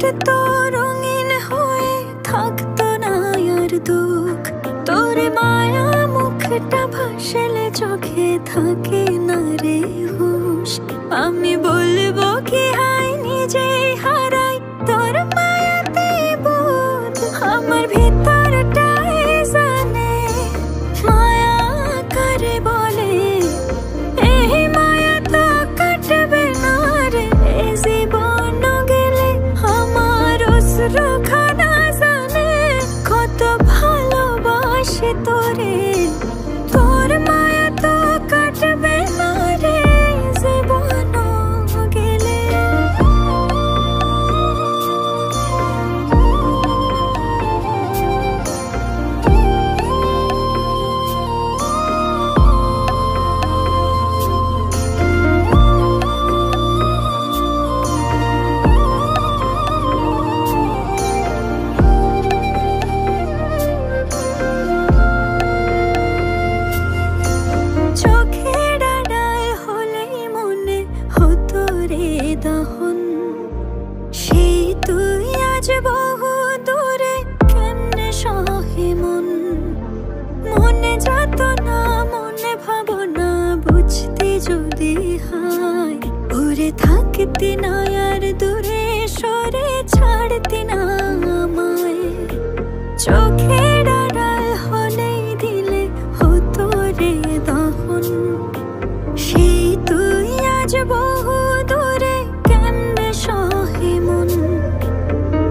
কাটতো রঙিন হয়ে, থাকতো না আর দুঃখ। তোর মায়া মুখটা ভাসলে চোখে থাকে না রে হুঁশ। আমি বলবো কি হাই নিজে হারাই তোর মায়াতে বোধ। আমার ভিতরটাই জানে মায়া করে বলে, এই মায়া তো কাটবে না রে জীবন গেলে। আমার অশ্রুখানা জানে কত ভালোবাসি তোরে, তোর মায়া তো কাটবে না রে জীবন গেলে। চোখের আড়াল হলেই মনে হতো রে দহন, সেই তুই আজ বহু দূরে কেমনে সহে মন। মনে যেত না মনে ভাবনা বুঝতে যদি হয়, উড়ে থাকতে না আর দূরে সরে ছাড়তে না আমায়। চোখের আড়াল হলেই দিলে হতো রে দহন, সেই তুই আজ বহু দূরে কেমনে সহে মন।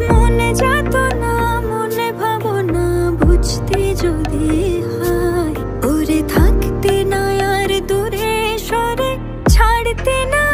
মনে যেত না মনে ভাবনা বুঝতে যদি হয়, উড়ে থাকতে না আর দূরে সরে ছাড়তে না